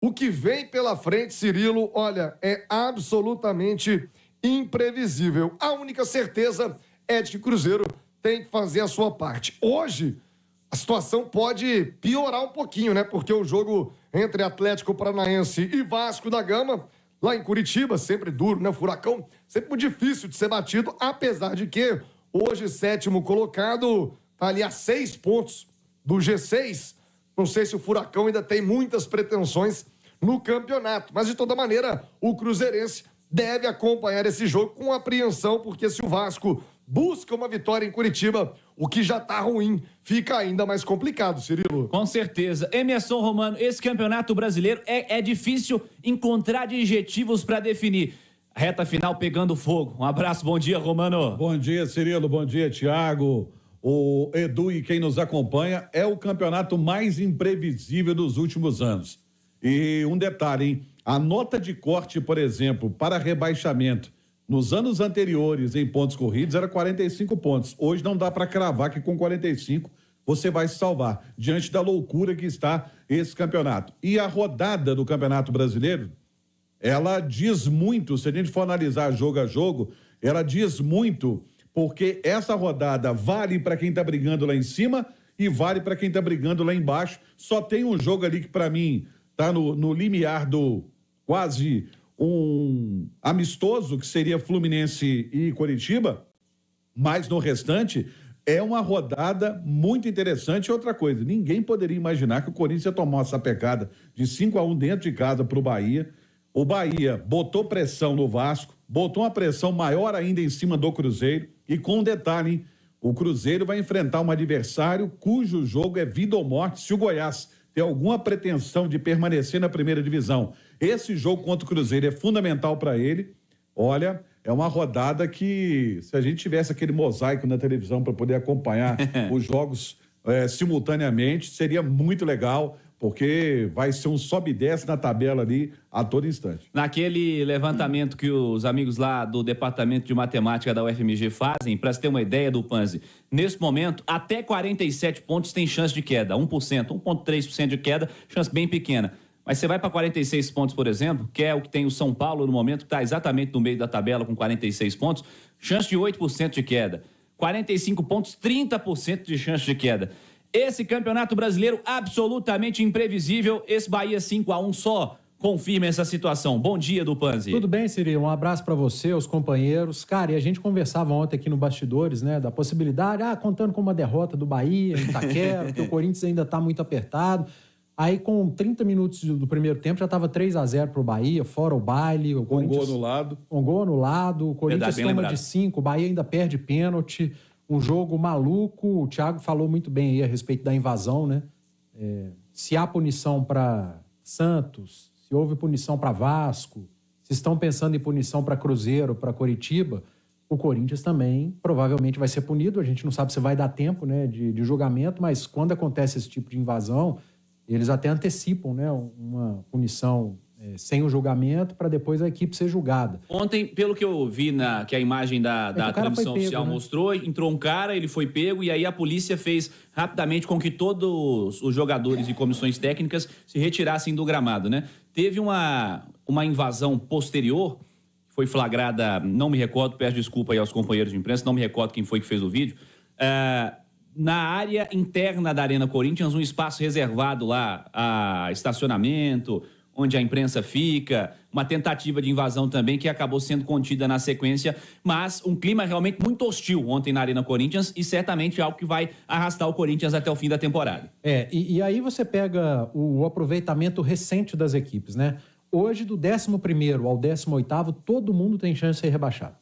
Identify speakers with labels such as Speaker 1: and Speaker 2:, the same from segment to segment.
Speaker 1: O que vem pela frente, Cirilo, olha, é absolutamente imprevisível. A única certeza é de que o Cruzeiro tem que fazer a sua parte. Hoje, a situação pode piorar um pouquinho, né? Porque o jogo entre Atlético Paranaense e Vasco da Gama, lá em Curitiba, sempre duro, né? Furacão, sempre muito difícil de ser batido, apesar de que hoje, 7º colocado, tá ali a 6 pontos do G6. Não sei se o Furacão ainda tem muitas pretensões no campeonato, mas de toda maneira, o cruzeirense deve acompanhar esse jogo com apreensão, porque se o Vasco busca uma vitória em Curitiba, o que já tá ruim fica ainda mais complicado, Cirilo.
Speaker 2: Com certeza. Emerson Romano, esse campeonato brasileiro é difícil encontrar adjetivos para definir. Reta final pegando fogo. Um abraço, bom dia, Romano.
Speaker 3: Bom dia, Cirilo, bom dia, Thiago, o Edu e quem nos acompanha. É o campeonato mais imprevisível dos últimos anos. E um detalhe, hein? A nota de corte, por exemplo, para rebaixamento nos anos anteriores em pontos corridos era 45 pontos. Hoje não dá para cravar que com 45 você vai se salvar diante da loucura que está esse campeonato. E a rodada do Campeonato Brasileiro, ela diz muito, se a gente for analisar jogo a jogo, ela diz muito, porque essa rodada vale para quem está brigando lá em cima e vale para quem está brigando lá embaixo. Só tem um jogo ali que para mim está no limiar do quase um amistoso, que seria Fluminense e Coritiba, mas no restante é uma rodada muito interessante. E outra coisa, ninguém poderia imaginar que o Corinthians ia tomar essa pecada de 5-1 dentro de casa para o Bahia. O Bahia botou pressão no Vasco, botou uma pressão maior ainda em cima do Cruzeiro, e com um detalhe, hein? O Cruzeiro vai enfrentar um adversário cujo jogo é vida ou morte se o Goiás tem alguma pretensão de permanecer na primeira divisão. Esse jogo contra o Cruzeiro é fundamental para ele. Olha, é uma rodada que, se a gente tivesse aquele mosaico na televisão para poder acompanhar os jogos simultaneamente, seria muito legal, porque vai ser um sobe e desce na tabela ali a todo instante.
Speaker 2: Naquele levantamento que os amigos lá do Departamento de Matemática da UFMG fazem, para você ter uma ideia do Panzi, nesse momento, até 47 pontos tem chance de queda, 1%, 1,3% de queda, chance bem pequena. Mas você vai para 46 pontos, por exemplo, que é o que tem o São Paulo no momento, que está exatamente no meio da tabela com 46 pontos, chance de 8% de queda. 45 pontos, 30% de chance de queda. Esse campeonato brasileiro absolutamente imprevisível. Esse Bahia 5-1 só confirma essa situação. Bom dia, do Panzi.
Speaker 4: Tudo bem, Cirilo? Um abraço para você, os companheiros. Cara, e a gente conversava ontem aqui no Bastidores, né, da possibilidade, contando com uma derrota do Bahia, em Itaquera, que o Corinthians ainda tá muito apertado. Aí, com 30 minutos do primeiro tempo, já estava 3-0 pro Bahia, fora o baile. O Corinthians,
Speaker 3: gol anulado.
Speaker 4: Um gol anulado, o Corinthians toma
Speaker 2: lembrado.
Speaker 4: de 5, o Bahia ainda perde pênalti. Um jogo maluco. O Thiago falou muito bem aí a respeito da invasão, né? Se há punição para Santos, se houve punição para Vasco, se estão pensando em punição para Cruzeiro, para Coritiba, o Corinthians também provavelmente vai ser punido. A gente não sabe se vai dar tempo, né, de julgamento, mas quando acontece esse tipo de invasão, eles até antecipam, né, uma punição sem o julgamento para depois a equipe ser julgada.
Speaker 2: Ontem, pelo que eu vi que a imagem da transmissão oficial mostrou, entrou um cara, ele foi pego e aí a polícia fez rapidamente com que todos os jogadores e comissões técnicas se retirassem do gramado, né? Teve uma invasão posterior, foi flagrada, não me recordo, peço desculpa aí aos companheiros de imprensa, não me recordo quem foi que fez o vídeo, na área interna da Arena Corinthians, um espaço reservado lá a estacionamento, onde a imprensa fica, uma tentativa de invasão também que acabou sendo contida na sequência, mas um clima realmente muito hostil ontem na Arena Corinthians e certamente algo que vai arrastar o Corinthians até o fim da temporada.
Speaker 4: E aí você pega o aproveitamento recente das equipes, né? Hoje, do 11º ao 18º, todo mundo tem chance de ser rebaixado.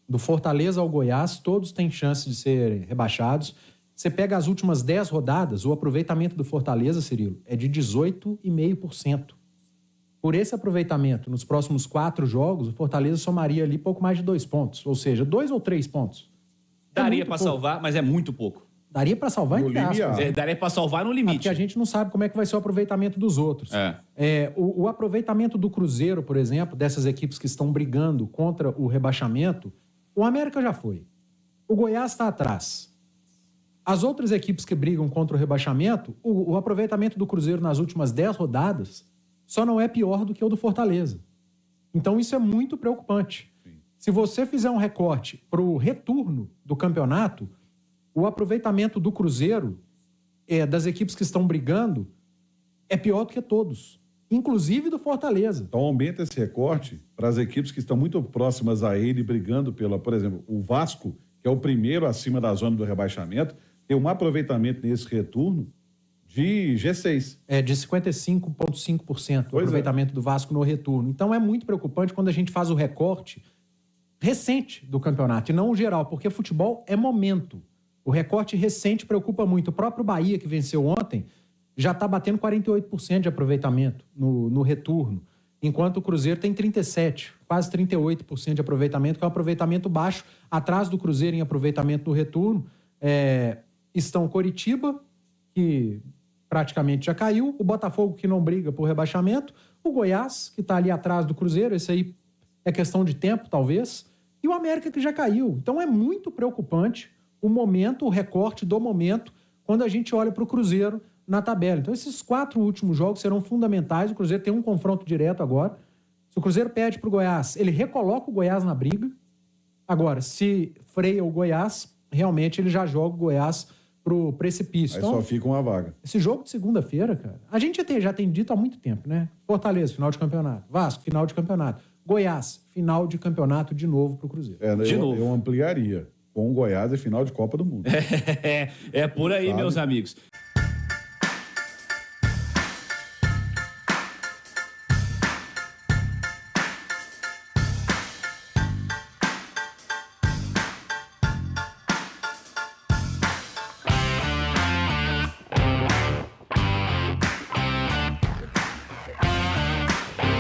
Speaker 4: Do Fortaleza ao Goiás, todos têm chance de ser rebaixados. Você pega as últimas 10 rodadas, o aproveitamento do Fortaleza, Cirilo, é de 18,5%. Por esse aproveitamento, nos próximos 4 jogos, o Fortaleza somaria ali pouco mais de 2 pontos. Ou seja, 2 ou 3 pontos.
Speaker 2: Daria para salvar, mas é muito pouco.
Speaker 4: Daria para salvar entre aspas.
Speaker 2: Daria para salvar no limite.
Speaker 4: Porque a gente não sabe como é que vai ser o aproveitamento dos outros. O aproveitamento do Cruzeiro, por exemplo, dessas equipes que estão brigando contra o rebaixamento, o América já foi. O Goiás está atrás. As outras equipes que brigam contra o rebaixamento, o aproveitamento do Cruzeiro nas últimas 10 rodadas só não é pior do que o do Fortaleza. Então isso é muito preocupante. Se você fizer um recorte para o retorno do campeonato, o aproveitamento do Cruzeiro, das equipes que estão brigando, é pior do que todos, inclusive do Fortaleza.
Speaker 3: Então aumenta esse recorte para as equipes que estão muito próximas a ele, brigando pela, por exemplo, o Vasco, que é o primeiro acima da zona do rebaixamento, tem um aproveitamento nesse retorno de G6.
Speaker 4: De 55,5% o aproveitamento do Vasco no retorno. Então é muito preocupante quando a gente faz o recorte recente do campeonato, e não o geral, porque futebol é momento. O recorte recente preocupa muito. O próprio Bahia, que venceu ontem, já está batendo 48% de aproveitamento no retorno, enquanto o Cruzeiro tem 37%, quase 38% de aproveitamento, que é um aproveitamento baixo. Atrás do Cruzeiro em aproveitamento do retorno estão Coritiba, que praticamente já caiu, o Botafogo, que não briga por rebaixamento, o Goiás, que está ali atrás do Cruzeiro, esse aí é questão de tempo, talvez, e o América, que já caiu. Então é muito preocupante o momento, o recorte do momento, quando a gente olha para o Cruzeiro na tabela. Então esses 4 últimos jogos serão fundamentais. O Cruzeiro tem um confronto direto agora. Se o Cruzeiro perde para o Goiás, ele recoloca o Goiás na briga. Agora, se freia o Goiás, realmente ele já joga o Goiás pro precipício.
Speaker 3: Aí
Speaker 4: então,
Speaker 3: só fica uma vaga.
Speaker 4: Esse jogo de segunda-feira, cara, a gente já tem dito há muito tempo, né? Fortaleza, final de campeonato. Vasco, final de campeonato. Goiás, final de campeonato de novo pro Cruzeiro.
Speaker 3: Eu ampliaria. Com o Goiás é final de Copa do Mundo.
Speaker 2: É por aí, sabe? Meus amigos.